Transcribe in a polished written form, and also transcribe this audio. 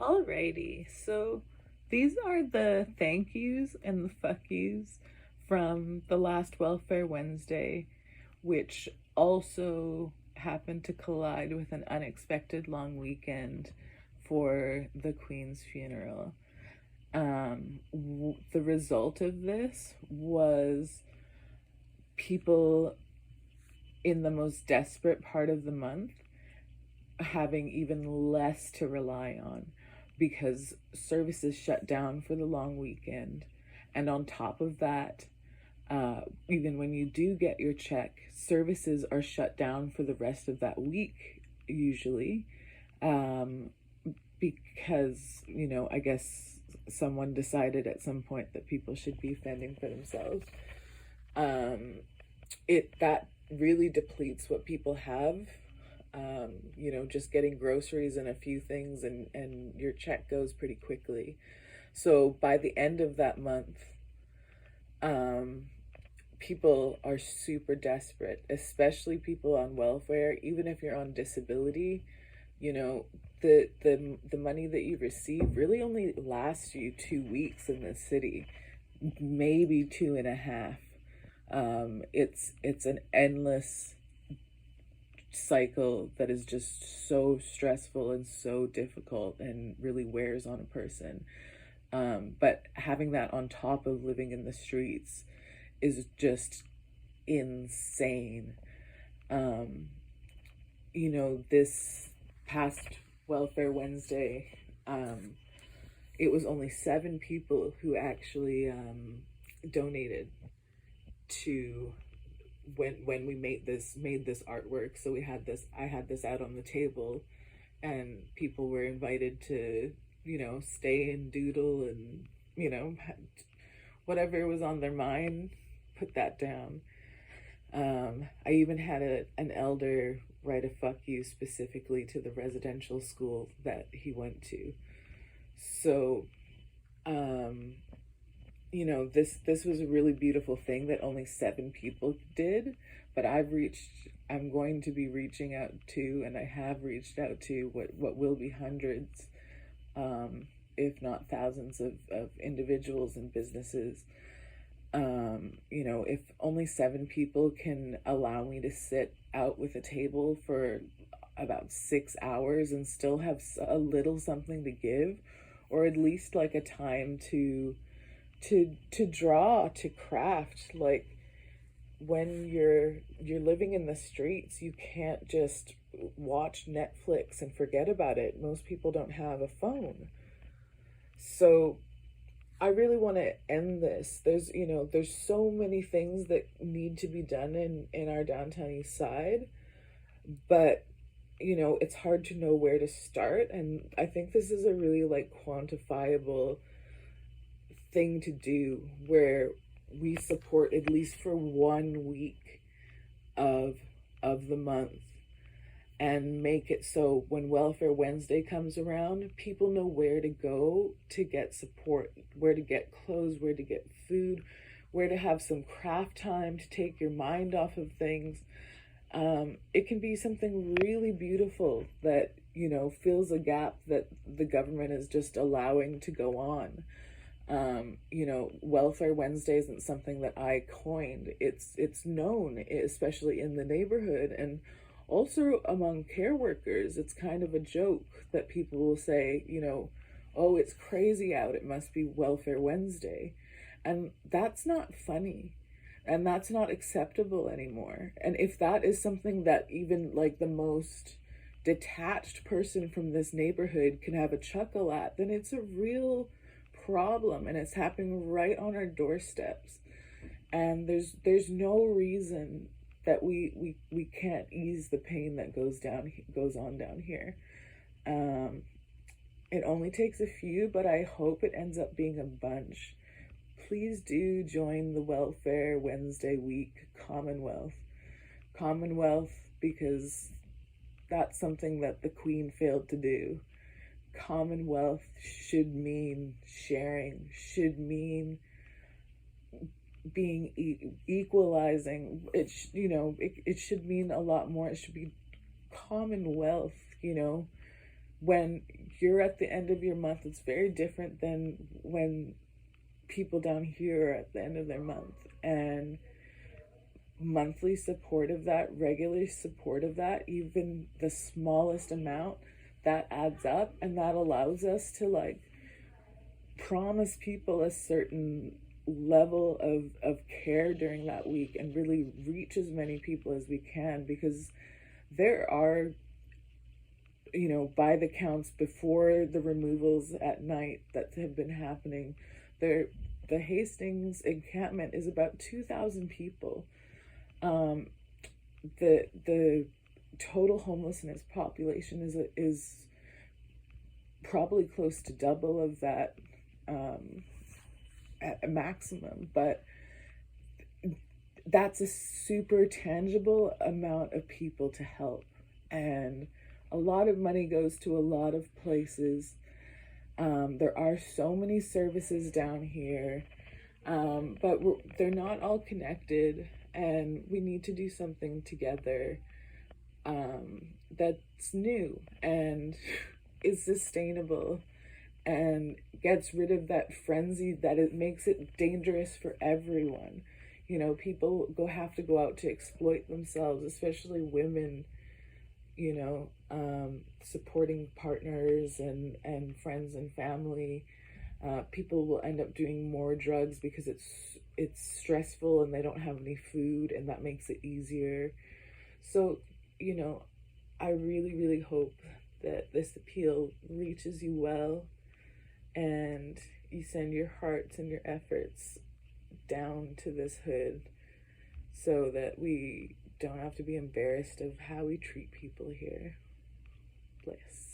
Alrighty, so these are the thank yous and the fuck yous from the last Welfare Wednesday, which also happened to collide with an unexpected long weekend for the Queen's funeral. The result of this was people in the most desperate part of the month having even less to rely on because services shut down for the long weekend. And on top of that, even when you do get your check, services are shut down for the rest of that week, usually, because, I guess someone decided at some point that people should be fending for themselves. That really depletes what people have. Just getting groceries and a few things, and your check goes pretty quickly. So by the end of that month, people are super desperate, especially people on welfare. Even if you're on disability, the money that you receive really only lasts you 2 weeks in the city, maybe 2.5. It's an endless cycle that is just so stressful and so difficult and really wears on a person. But having that on top of living in the streets is just insane. This past Welfare Wednesday, it was only 7 people who actually donated to when we made this artwork. So I had this out on the table, and people were invited to stay and doodle and whatever was on their mind, put that down. I even had an elder write a fuck you specifically to the residential school that he went to. So this was a really beautiful thing that only 7 people did, but I'm going to be reaching out to, and I have reached out to what will be hundreds, if not thousands of individuals and businesses. If only 7 people can allow me to sit out with a table for about 6 hours and still have a little something to give, or at least like a time to draw, to craft. Like, when you're living in the streets, you can't just watch Netflix and forget about it. Most people don't have a phone. So I really want to end this. There's so many things that need to be done in our downtown east side, but it's hard to know where to start. And I think this is a really quantifiable thing to do, where we support at least for 1 week of the month, and make it so when Welfare Wednesday comes around, people know where to go to get support, where to get clothes, where to get food, where to have some craft time to take your mind off of things. It can be something really beautiful that fills a gap that the government is just allowing to go on. Welfare Wednesday isn't something that I coined. It's known, especially in the neighborhood, and also among care workers. It's kind of a joke that people will say, oh, it's crazy out, it must be Welfare Wednesday. And that's not funny. And that's not acceptable anymore. And if that is something that even the most detached person from this neighborhood can have a chuckle at, then it's a real problem, and it's happening right on our doorsteps. And there's no reason that we can't ease the pain that goes on down here. It only takes a few, but I hope it ends up being a bunch. Please do join the Welfare Wednesday week Commonwealth, because that's something that the Queen failed to do. Commonwealth should mean sharing, should mean being equalizing. It should mean a lot more. It should be commonwealth, when you're at the end of your month, it's very different than when people down here are at the end of their month. And monthly support of that, regular support of that, even the smallest amount, that adds up, and that allows us to like promise people a certain level of care during that week and really reach as many people as we can, because there are, you know, by the counts before the removals at night that have been happening, there, the Hastings encampment is about 2,000 people. The total homelessness population is probably close to double of that, at a maximum, but that's a super tangible amount of people to help, and a lot of money goes to a lot of places. There are so many services down here, but they're not all connected, and we need to do something together that's new and is sustainable and gets rid of that frenzy that it makes it dangerous for everyone. You know, people have to go out to exploit themselves, especially women, you know, supporting partners and friends and family. People will end up doing more drugs because it's stressful and they don't have any food, and that makes it easier. So, you know, I really, really hope that this appeal reaches you well, and you send your hearts and your efforts down to this hood so that we don't have to be embarrassed of how we treat people here. Bliss.